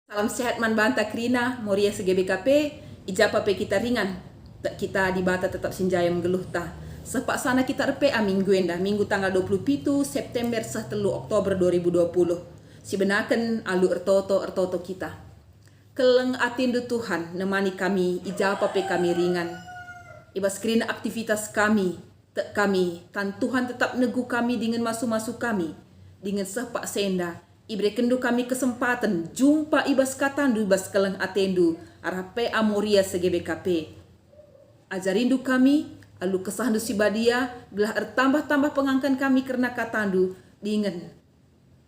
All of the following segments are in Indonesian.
Salam sehat man banta krina, Moria SGBKP, ijapa pe kita ringan. Kita di bata tetap sinjaya menggeluh ta. Sepak sana kita RPA minggu enda, minggu tanggal 27 September 1 Oktober 2020. Sibenaken alu ertoto kita. Keleng atindu Tuhan nemani kami, ijapa pe kami ringan. Ibas krina aktivitas kami, tan Tuhan tetap negu kami dengan masuk-masuk kami, dengan sepak senda. Ibre kendu kami kesempatan jumpa ibas katandu ibas keleng atendu arape amoria SGBKP. Ajarindu kami alu kesahandu sibadia belah tambah pengangkan kami karena katandu dengan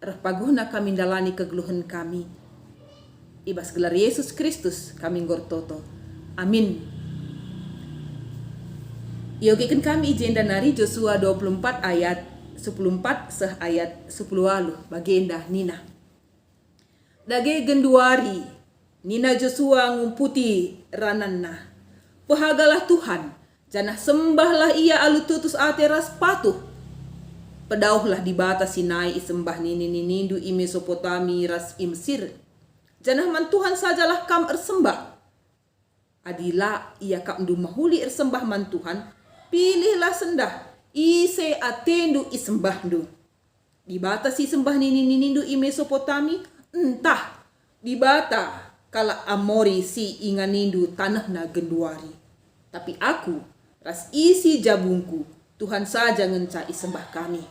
paguhna kami dalani kegeluhan kami. Ibas gelar Yesus Kristus kami ngortoto. Amin. Yogikan kami ijenda nari Joshua 24 ayat 14 seh ayat 10 alu bagenda Nina. Dage genduari Nina Joshua ngumputi rananna. Pehagalah Tuhan, janah sembahlah ia alu tutus ateras patuh. Pedauhlah di bata Sinai isembah nindu i Mesopotami ras imsir. Janah man Tuhan sajalah kam ersembah. Adila ia kam du mahuli ersembah man Tuhan, pilihlah sendah. Ise atendu isembahdu. Di bata si sembah nindu i Mesopotami, entah di bata kala Amori si inganindu tanah na genduari. Tapi aku ras isi jabungku, Tuhan saja ngenca isembah kami.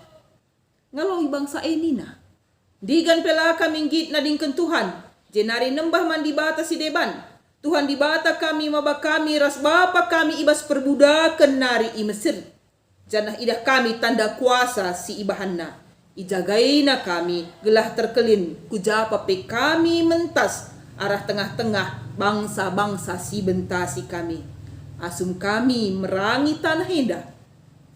Ngalawi bangsa nina. Digan pela kami git na dingken Tuhan, jenari nembah man di bata si deban. Tuhan di bata kami maba kami ras bapa kami ibas perbudakan nari i Mesir. Janah idah kami tanda kuasa si ibahanna. Ijagaina kami gelah terkelin. Kujapa pe kami mentas arah tengah-tengah bangsa-bangsa si bentasi kami. Asum kami merangi tanah indah.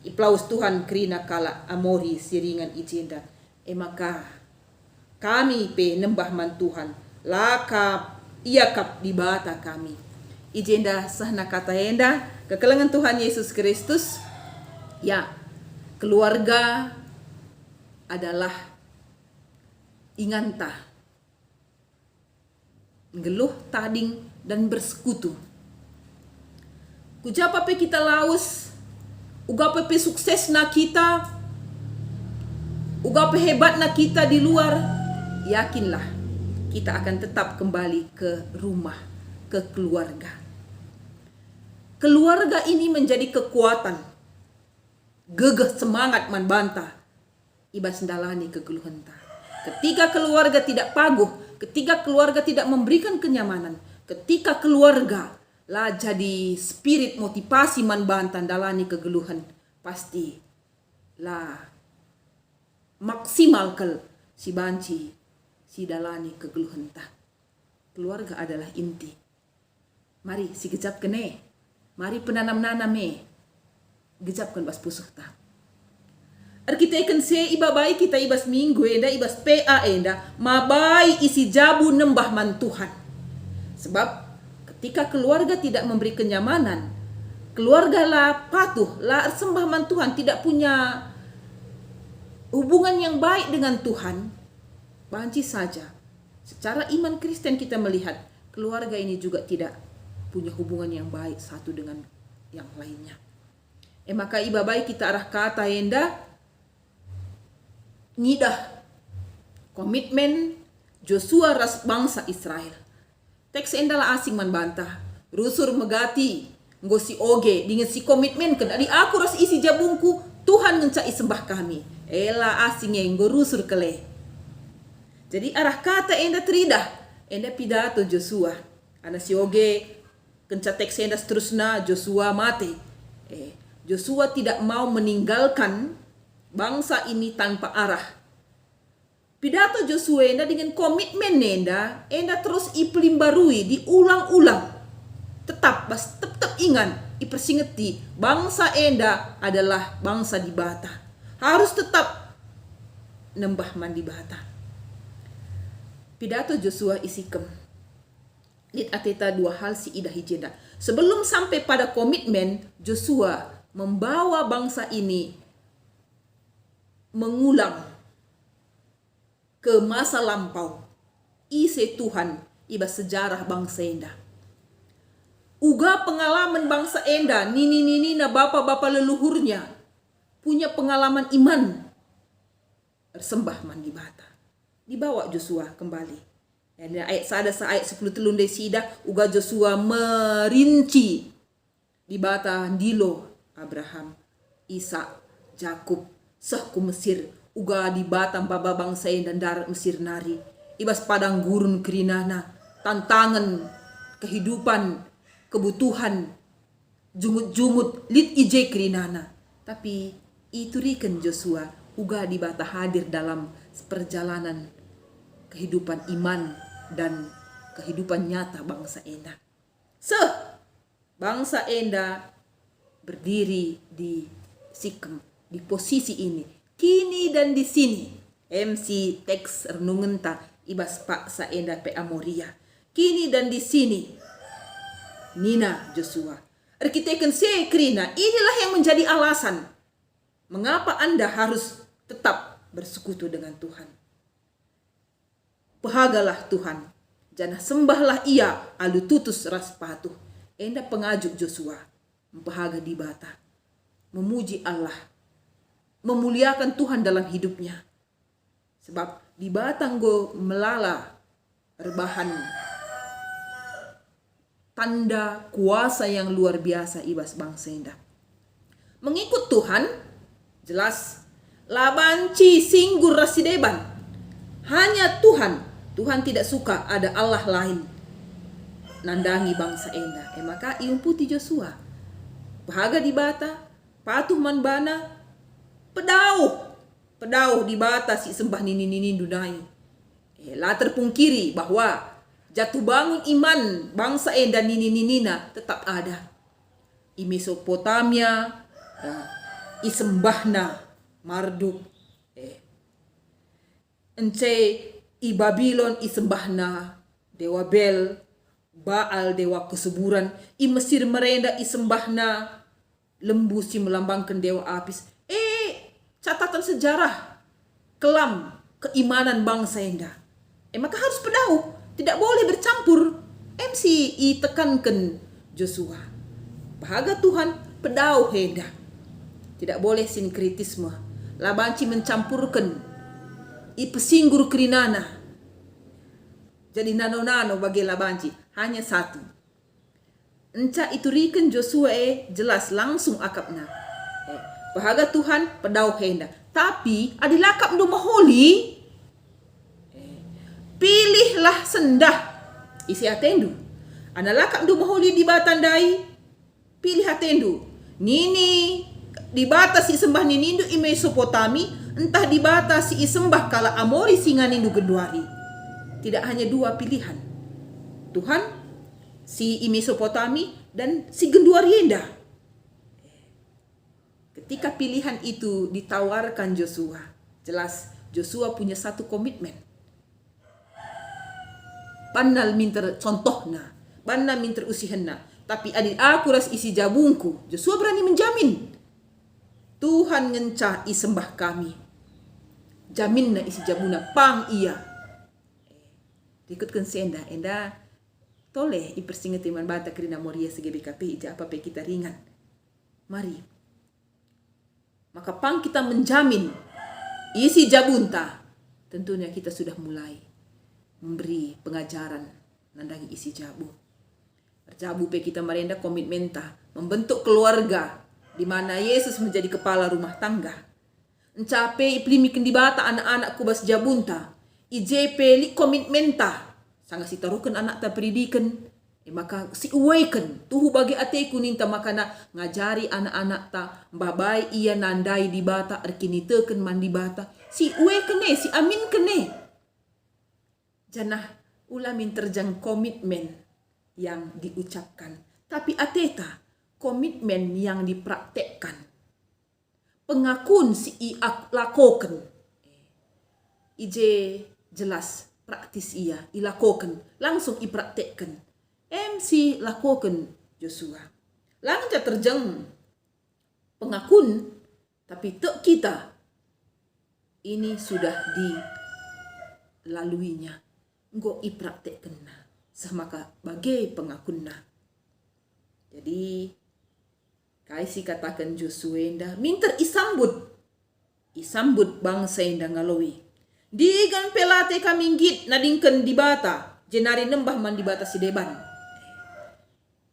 Iplaus Tuhan krina kala Amori siringan ijenda. Maka kami pe nembah man Tuhan. Lakap iakap di bata kami. Ijenda sahna kata enda. Kekelengan Tuhan Yesus Kristus. Ya, keluarga adalah inganta, geluh, tading, dan bersekutu. Kujapa pe kita laus, ugape pe sukses na kita, ugape hebat na kita di luar, yakinlah kita akan tetap kembali ke rumah, ke keluarga. Keluarga ini menjadi kekuatan. Gegeh semangat man bantah ibas ndalani kegeluhan ta. Ketika keluarga tidak paguh, ketika keluarga tidak memberikan kenyamanan, ketika keluarga lah jadi spirit motivasi man bantah ndalani kegeluhan, pasti lah maksimal kel si banci si dalani kegeluhan ta. Keluarga adalah inti. Mari si gejap kene, mari penanam-naname gejapkan bas pusuh ta. Arkiteken se ibabai kita ibas minggu enda ibas PA enda mabai isi jabu nembah man Tuhan. Sebab ketika keluarga tidak memberi kenyamanan, keluarga lah patuh, lah sembah man Tuhan, tidak punya hubungan yang baik dengan Tuhan, banci saja. Secara iman Kristen kita melihat keluarga ini juga tidak punya hubungan yang baik satu dengan yang lainnya. Maka ibabai kita arah kata enda ngidah komitmen Joshua ras bangsa Israel. Teks enda lah asing man bantah. Rusur megati ngosi oge dengan si komitmen ke dari aku ras isi jabungku Tuhan ngenca isembah kami. Ela asing yang rusur kele. Jadi arah kata enda teridah enda pidato Joshua. Ana si oge kenca teks enda seterusna Joshua mate. Joshua tidak mau meninggalkan bangsa ini tanpa arah. Pidato Joshua enda dengan komitmen enda terus ipelimbarui, diulang-ulang. Tetap ingat, ipersingeti bangsa enda adalah bangsa di bata. Harus tetap nembah man di bata. Pidato Joshua isikem. Lit ateta dua hal si idah hijenda. Sebelum sampai pada komitmen, Joshua membawa bangsa ini mengulang ke masa lampau. Ise Tuhan iba sejarah bangsa enda. Uga pengalaman bangsa enda, nini na bapak-bapak leluhurnya punya pengalaman iman bersembah man di bata. Dibawa Joshua kembali. Dan ayat 10 telun sida uga Joshua merinci di bata Dilo Abraham, Ishak, Jakub, seh ku Mesir, uga di bata baba bangsa dan darat Mesir nari. Ibas padang gurun kerinana, tantangan kehidupan, kebutuhan, jumut-jumut lit ije kerinana. Tapi itu riken Joshua uga di bata hadir dalam perjalanan kehidupan iman dan kehidupan nyata bangsa enda. Bangsa enda berdiri di Sikem, di posisi ini, kini dan di sini. MC teks renungenta ibas paksa enda pe Amoria. Kini dan di sini. Nina Joshua. Arkiteken se krina, inilah yang menjadi alasan mengapa Anda harus tetap bersekutu dengan Tuhan. Pahagalah Tuhan, janah sembahlah ia alu tutus ras patuh. Enda pengajuk Joshua, mempahaga di bata, memuji Allah, memuliakan Tuhan dalam hidupnya. Sebab di batang go melala rebahan tanda kuasa yang luar biasa ibas bangsa enda. Mengikut Tuhan, jelas labanci singgur rasideban. Hanya Tuhan tidak suka ada Allah lain nandangi bangsa enda. Maka iumputi Joshua. Bahaga di bata, patuh man bana, pedauh di bata si sembah nini dunai. Lah terpungkiri bahwa jatuh bangun iman bangsa enda nini-nina tetap ada. I Mesopotamia, i sembahna Marduk, ence i Babylon i sembahna dewa Bel, Baal dewa kesuburan, i Mesir merenda i sembahna lembu si melambangkan dewa Apis. Catatan sejarah kelam keimanan bangsa enda. Maka harus pedauh, tidak boleh bercampur. MCI tekankan Joshua. Bahaga Tuhan pedauh enda. Tidak boleh sinkritisme. Labanci mencampurkan i pesinggur kerinana. Jadi nano-nano bagi labanci hanya satu. Enca itu riken Joshua jelas langsung akapna. Bahaga Tuhan pedauh henda. Tapi adilakap ndu maholi. Pilihlah sendah isi atendu. Analakap ndu maholi di batandai. Pilih atendu. Nini di batas si sembah ninindu i Mesopotami, entah di batas si sembah kala Amori singa nindu genduari. Tidak hanya dua pilihan. Tuhan, si i Mesopotami dan si genduari enda. Ketika pilihan itu ditawarkan Joshua, jelas Joshua punya satu komitmen. Banal minter contohna, banal minter usihanna, tapi adil aku ras isi jabungku. Joshua berani menjamin, Tuhan ngencah isembah kami, jaminna isi jabuna pang iya. Ikutkan senda, enda toleh ipersinget iman bata kerina Moria segebkp ija apa pe kita ringan. Mari. Maka pang kita menjamin isi jabunta, tentunya kita sudah mulai memberi pengajaran nandangi isi jabu. Berjabu pe kita merenda komitmenta membentuk keluarga di mana Yesus menjadi kepala rumah tangga. Encape iplimikin di bata anak-anak kubas jabunta. IJP li komitmenta sanga si tarukan anak ta pendidikan. Maka si uwaikan tuhu bagi ateku ninta makana ngajari anak-anak ta babai iya nandai di bata erkiniteken man di bata si uwe kene si amin kene janah ulamin terjang komitmen yang diucapkan tapi ateta komitmen yang dipraktekkan pengakun si i lakoken ije jelas praktis iya ilakoken langsung ipraktekkan MC lakukan Joshua. Langca terjeng pengakun, tapi tek kita ini sudah dilaluinya. Nggo ipraktek kena. maka bagai pengakunna. Jadi kaisi katakan Joshua enda minter isambut bangsa enda ngalowi. Digan pelate kaminggit nadingken di bata jenari nembah man di bata si deban.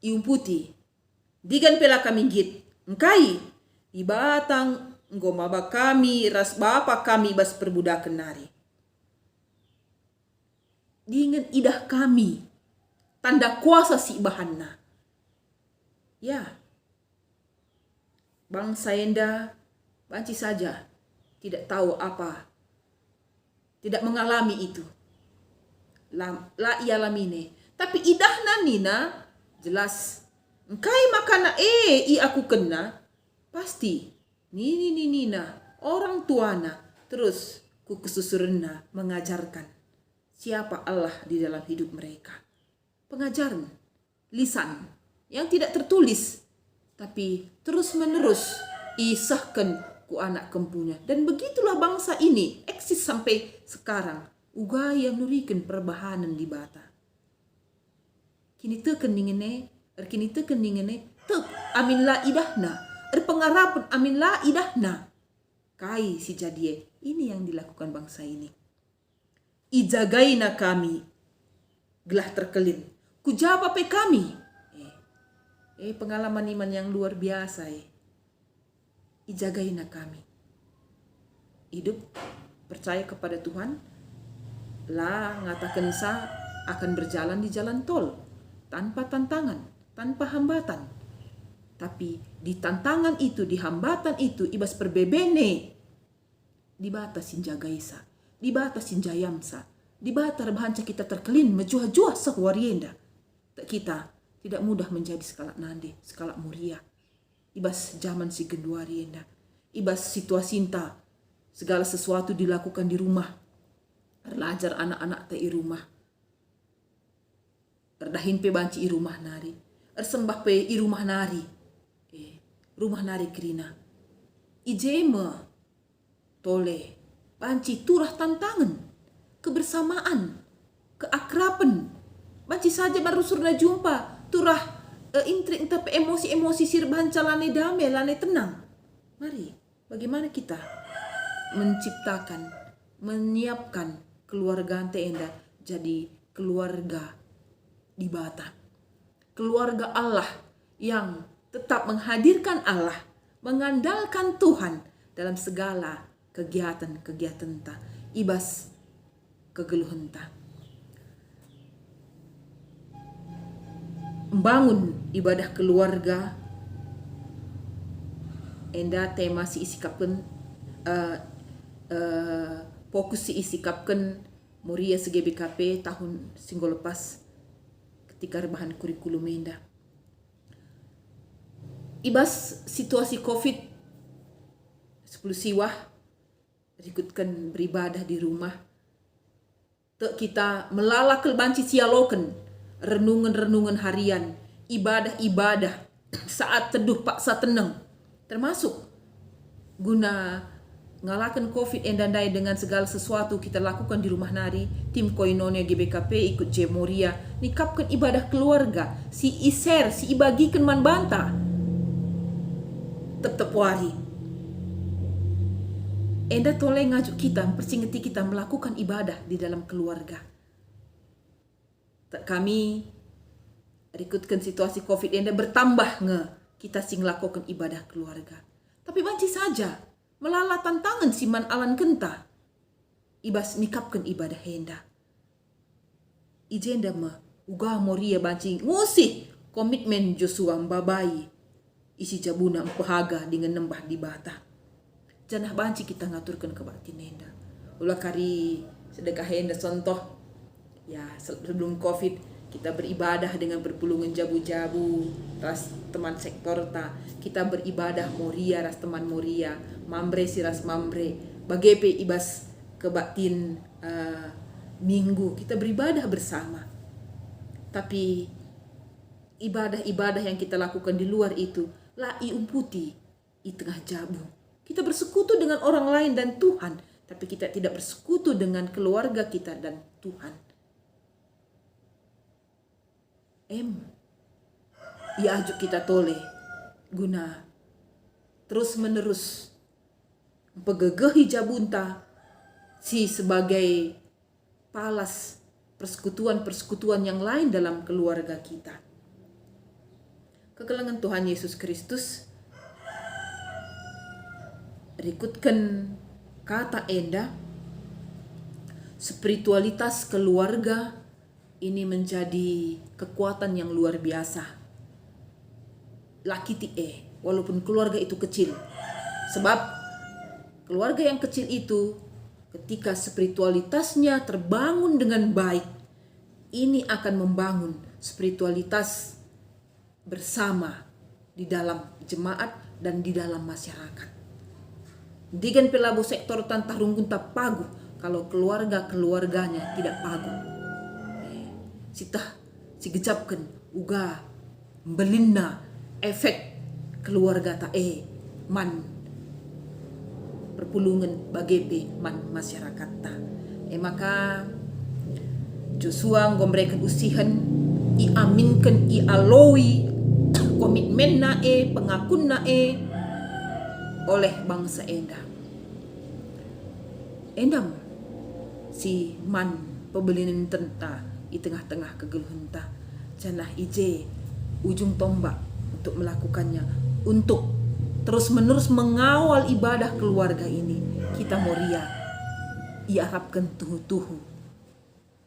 Iumputi digan pela kaminggit engkai ibatang ngomaba kami ras bapa kami bas perbudakan nari. Dengan idah kami tanda kuasa si bahanna. Ya, bangsa enda banci saja tidak tahu apa, tidak mengalami itu. La ia lamine, tapi idahna nina jelas engkai makana i aku kena pasti nina orang tuana terus ku kesusurna mengajarkan siapa Allah di dalam hidup mereka. Pengajaran lisan yang tidak tertulis tapi terus menerus isahkan ku anak kempunya. Dan begitulah bangsa ini eksis sampai sekarang. Uga yang nurikan perbahanan di bata. Kini teken dingene, kini teken dingene, tek amin la idahna, pengarapan amin la idahna. Kai si jadie, ini yang dilakukan bangsa ini. Ijagaina kami, gelah terkelin. Kujaba pe kami. Pengalaman iman yang luar biasa. Ijagaina kami. Hidup percaya kepada Tuhan. Lah ngatakan sa akan berjalan di jalan tol. Tanpa tantangan, tanpa hambatan. Tapi di tantangan itu, di hambatan itu, ibas perbebene. Dibatasin jagaisa. Dibatasin jayamsa. Dibatar bahanca kita terkelin mejuah-juah sehwarienda. Kita tidak mudah menjadi skala nande, skala muria. Ibas zaman si genduari enda. Ibas situasi inta. Segala sesuatu dilakukan di rumah. Belajar anak-anak te i rumah. Erdahin pe banci i rumah nari. Ersembah pe i rumah nari. Rumah nari kerina. Ijeme. Tole. Banci turah tantangan. Kebersamaan. Keakraban. Banci saja baru surna jumpa. Turah intrik tapi emosi-emosi sirbanca lane damai, lane tenang. Mari, bagaimana kita menciptakan, menyiapkan keluarga ante enda jadi keluarga di bata. Keluarga Allah yang tetap menghadirkan Allah, mengandalkan Tuhan dalam segala kegiatan-kegiatan ta, ibas kegeluhan ta. Membangun ibadah keluarga enda tema si isikapkan fokus si isikapkan Muria SGBKP tahun singgo lepas ketika rebahan kurikulum enda ibas situasi COVID 10 siwah ikutkan beribadah di rumah kita melalakal banci sialoken renungan-renungan harian, ibadah-ibadah, saat teduh paksa tenang, termasuk guna ngalakan COVID endandai dengan segala sesuatu kita lakukan di rumah nari, tim Koinonia GBKP ikut Jemoria, nikapkan ibadah keluarga, si iser, si ibagikan man banta, tetap wari. Enda toleh ngajuk kita, persingeti kita melakukan ibadah di dalam keluarga. Kami ikutkan situasi COVID enda bertambah kita sing lakukan ibadah keluarga. Tapi banci saja melala tantangan siman alan kenta. Ibas nikapkan ibadah enda. Ijenda uga moria banci ngusih komitmen Joshua mbabai isi jabuna empehaga dengan nembah di bata. Janah banci kita ngaturkan kebatin enda. Ulah kari sedekah enda contoh. Ya, sebelum COVID kita beribadah dengan berpulungan jabu-jabu, ras teman sektor ta. Kita beribadah moria, ras teman moria, mambre si ras mambre. Bagepe ibas kebatin minggu kita beribadah bersama. Tapi ibadah-ibadah yang kita lakukan di luar itu la iumputi di tengah jabu. Kita bersekutu dengan orang lain dan Tuhan, tapi kita tidak bersekutu dengan keluarga kita dan Tuhan. ia ajuk kita tole guna terus menerus pegegehi jabunta si sebagai palas persekutuan-persekutuan yang lain dalam keluarga kita. Kegelangan Tuhan Yesus Kristus berikutkan kata enda, spiritualitas keluarga ini menjadi kekuatan yang luar biasa. Laki walaupun keluarga itu kecil. Sebab keluarga yang kecil itu ketika spiritualitasnya terbangun dengan baik, ini akan membangun spiritualitas bersama di dalam jemaat dan di dalam masyarakat. Digan pelabo sektor tantah runggun tak pagu kalau keluarganya tidak pagu. Sitah si gecapkan uga belinna efek keluarga ta man perpulungan bagepe man masyarakat ta. Maka Joshua ngombrekan usihan iaminkan ialowi komitmen na pengakun na oleh bangsa endam si man pebelinin tenta di tengah-tengah kegeluhan ta janah ije ujung tombak untuk melakukannya, untuk terus menerus mengawal ibadah keluarga ini. Kita moria ia harapkan tuhu-tuhu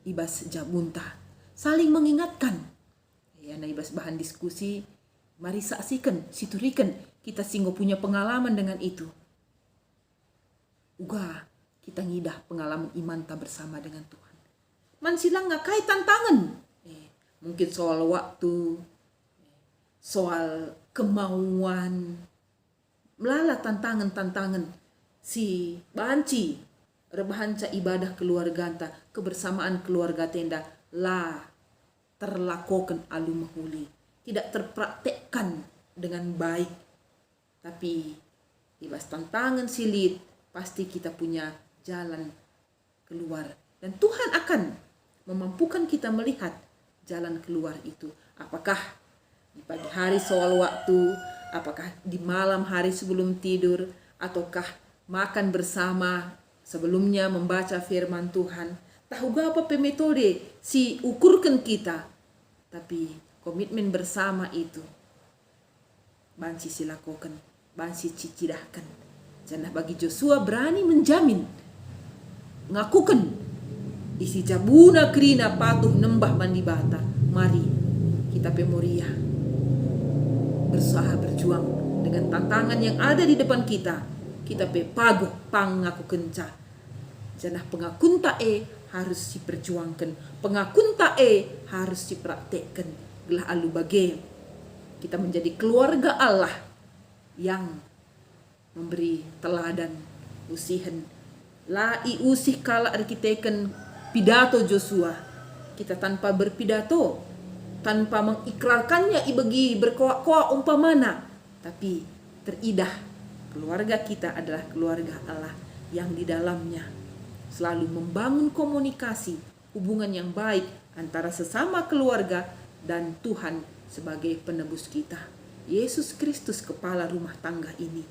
ibas jabunta saling mengingatkan ya, ibas bahan diskusi. Mari saksikan, siturikan kita singgo punya pengalaman dengan itu. Uga kita ngidah pengalaman iman ta bersama dengan Tuhan. Man silang ngakai tantangan. Mungkin soal waktu, soal kemauan, melala tantangan-tantangan si banci rebahanca ibadah keluarga ta, kebersamaan keluarga tenda lah terlakokan alu mahuli. Tidak terpraktekkan dengan baik. Tapi ibas tantangan silit, pasti kita punya jalan keluar. Dan Tuhan akan memampukan kita melihat jalan keluar itu. Apakah di pagi hari soal waktu, apakah di malam hari sebelum tidur, ataukah makan bersama sebelumnya membaca firman Tuhan. Tahu gak apa metode si ukurkan kita. Tapi komitmen bersama itu banci silakokan, banci cicidahkan. Janah bagi Joshua berani menjamin ngakukan isi jabuna kerina patuh nembah mandi bata. Mari kita pemoria berusaha berjuang dengan tantangan yang ada di depan kita. Kita paguh pang ngaku kenca. Janah pengakun tae harus diperjuangkan, pengakun tae harus dipraktekkan. Gelah alu bage kita menjadi keluarga Allah yang memberi teladan usihan lai usih kala arkiteken pidato Joshua. Kita tanpa berpidato, tanpa mengikrarkannya ibagi berkoak-koak umpamana, tapi teridah keluarga kita adalah keluarga Allah yang di dalamnya selalu membangun komunikasi, hubungan yang baik antara sesama keluarga dan Tuhan sebagai penebus kita. Yesus Kristus kepala rumah tangga ini.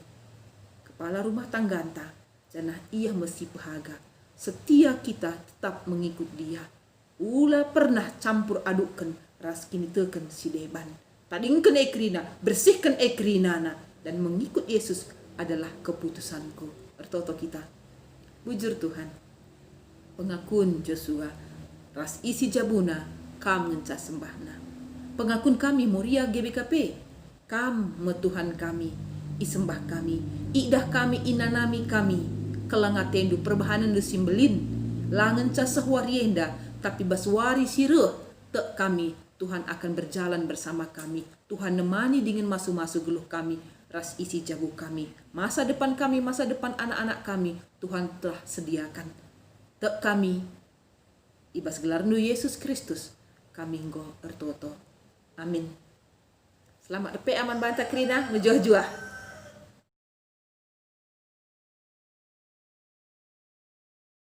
Kepala rumah tangga anta, janah ia mesti pahaga. Setia kita tetap mengikut dia. Ula pernah campur adukkan ras kini teken si deban. Tadingkan ekrina, bersihkan ekrinana, dan mengikut Yesus adalah keputusanku. Ertoto kita. Bujur Tuhan. Pengakuan Joshua, ras isi jabuna, kam ngenca sembahna. Pengakun kami Moria GBKP, kam metuhan kami, isembah kami, idah kami inanami kami, kelanga tendu perbahanan du simbelin, langen ca sehwarienda, tapi baswari sireh, tek kami, Tuhan akan berjalan bersama kami, Tuhan nemani dengan masu-masu geluh kami, ras isi jabu kami, masa depan kami, masa depan anak-anak kami, Tuhan telah sediakan. Tek kami, ibas gelarnu Yesus Kristus, kami nggo ertoto. Amin. Selamat depe aman banta krina, mejuah-juah.